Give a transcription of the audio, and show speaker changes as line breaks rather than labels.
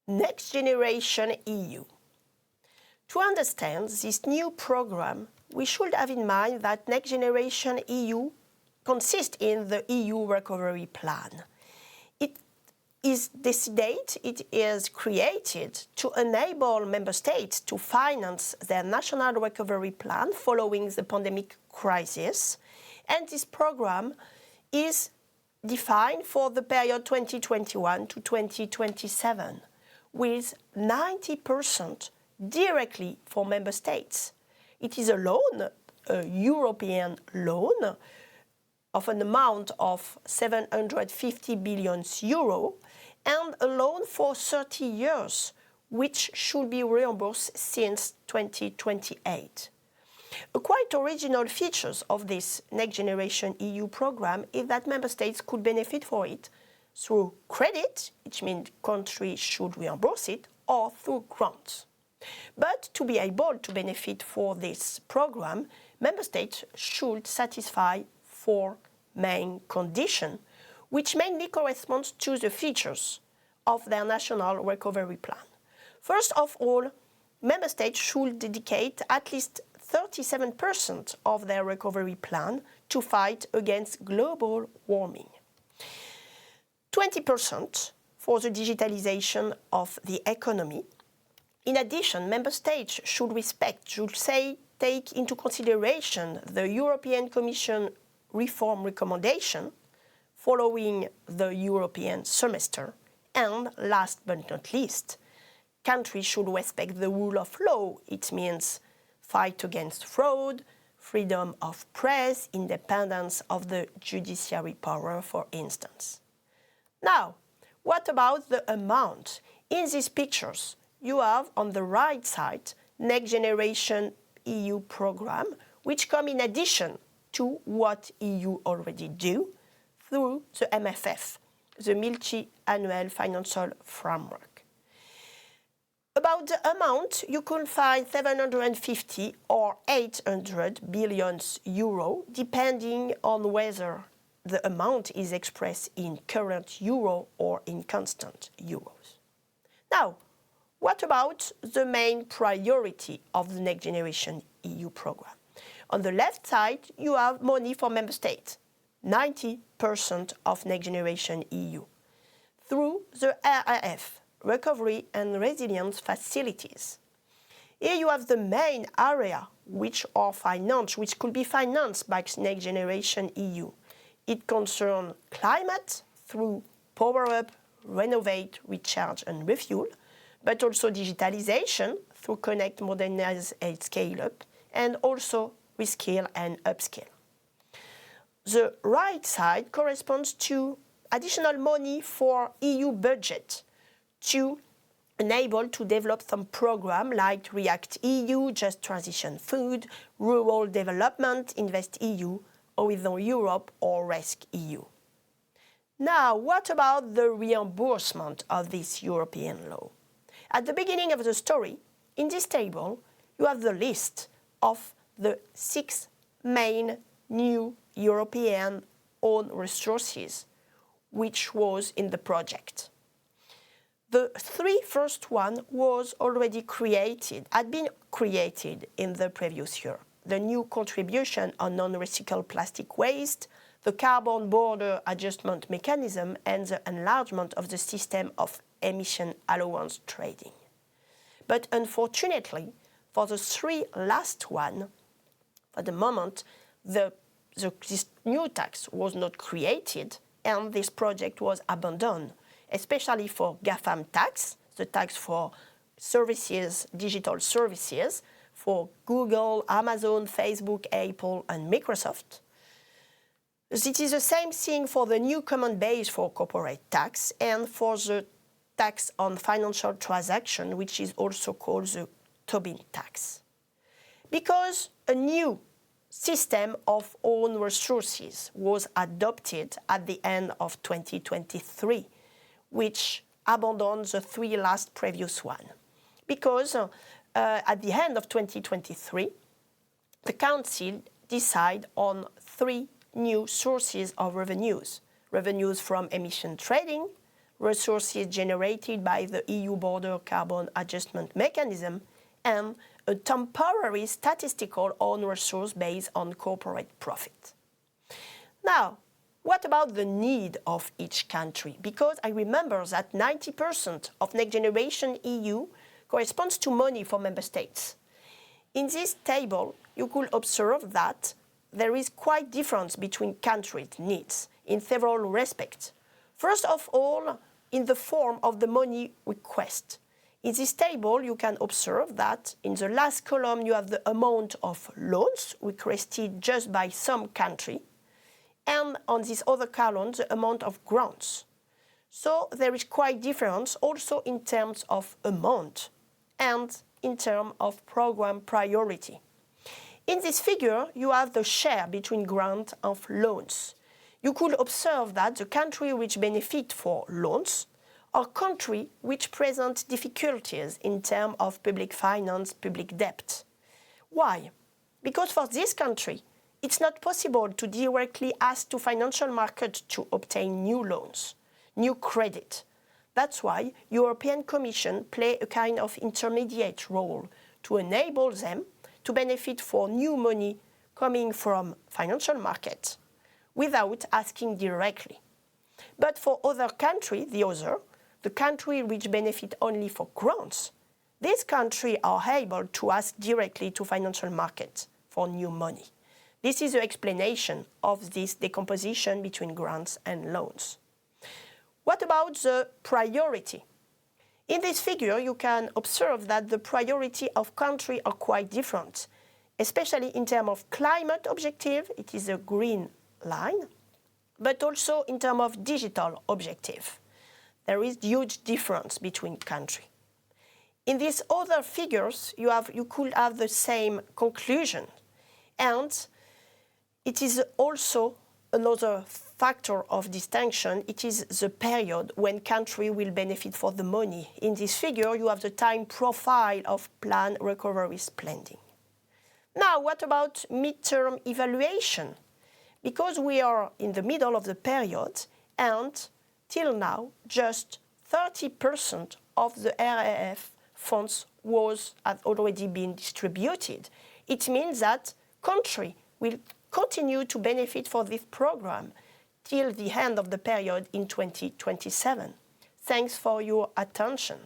Next Generation EU. To understand this new program, we should have in mind that Next Generation EU consists in the EU Recovery Plan. It is created to enable member states to finance their national recovery plan following the pandemic crisis, and this program is defined for the period 2021 to 2027, with 90% directly for member states. It is a loan, a European loan, of an amount of 750 billion euro, and a loan for 30 years, which should be reimbursed since 2028. A quite original features of this Next Generation EU program is that member states could benefit for it through credit, which means countries should reimburse it, or through grants. But to be able to benefit for this program, member states should satisfy 4 main conditions, which mainly corresponds to the features of their national recovery plan. First of all, member states should dedicate at least 37% of their recovery plan to fight against global warming. 20% for the digitalization of the economy. In addition, member states should take into consideration the European Commission reform recommendation following the European semester. And last but not least, countries should respect the rule of law. It means fight against fraud, freedom of press, independence of the judiciary power, for instance. Now, what about the amount? In these pictures, you have on the right side Next Generation EU program, which come in addition to what EU already do through the MFF, the Multi-Annual Financial Framework. About the amount, you can find 750 or 800 billion euro, depending on whether the amount is expressed in current euro or in constant euros. Now, what about the main priority of the Next Generation EU program? On the left side, you have money for member states, 90% of Next Generation EU, through the RRF, Recovery and Resilience Facilities. Here you have the main area which could be financed by Next Generation EU. It concerns climate through Power Up, Renovate, Recharge and Refuel, but also digitalization through Connect, Modernize and Scale Up, and also Reskill and Upskill. The right side corresponds to additional money for EU budget to enable to develop some programs like React EU, Just Transition Food, Rural Development, Invest EU, Horizon Europe or Rescue EU. Now, what about the reimbursement of this European law? At the beginning of the story, in this table, you have the list of the 6 main new European own resources which was in the project. The 3 first one was already had been created in the previous year. The new contribution on non-recycled plastic waste, the carbon border adjustment mechanism, and the enlargement of the system of emission allowance trading. But unfortunately, for the 3 last one, for the moment, this new tax was not created and this project was abandoned, especially for GAFAM tax, the tax for services, digital services, for Google, Amazon, Facebook, Apple, and Microsoft. It is the same thing for the new common base for corporate tax and for the tax on financial transaction, which is also called the Tobin tax. Because a new system of own resources was adopted at the end of 2023, which abandoned the 3 last previous one. Because at the end of 2023, the Council decided on 3 new sources of revenues. Revenues from emission trading, resources generated by the EU border carbon adjustment mechanism, and a temporary statistical own resource based on corporate profit. Now, what about the need of each country? Because I remember that 90% of Next Generation EU corresponds to money for member states. In this table, you could observe that there is quite difference between countries' needs in several respects. First of all, in the form of the money request. In this table, you can observe that in the last column you have the amount of loans requested just by some country, and on this other column the amount of grants. So there is quite difference also in terms of amount and in terms of program priority. In this figure, you have the share between grant and loans. You could observe that the country which benefit for loans are countries which present difficulties in terms of public finance, public debt. Why? Because for this country, it's not possible to directly ask to financial markets to obtain new loans, new credit. That's why European Commission play a kind of intermediate role to enable them to benefit for new money coming from financial markets without asking directly. But for other countries, the country which benefit only for grants, these countries are able to ask directly to financial markets for new money. This is the explanation of this decomposition between grants and loans. What about the priority? In this figure, you can observe that the priority of countries are quite different, especially in terms of climate objective, it is a green line, but also in terms of digital objective. There is huge difference between countries. In these other figures, you could have the same conclusion, and it is also another factor of distinction. It is the period when country will benefit for the money. In this figure, you have the time profile of plan recovery spending. Now, what about midterm evaluation? Because we are in the middle of the period, and till now, just 30% of the RAF funds have already been distributed. It means that country will continue to benefit for this program till the end of the period in 2027. Thanks for your attention.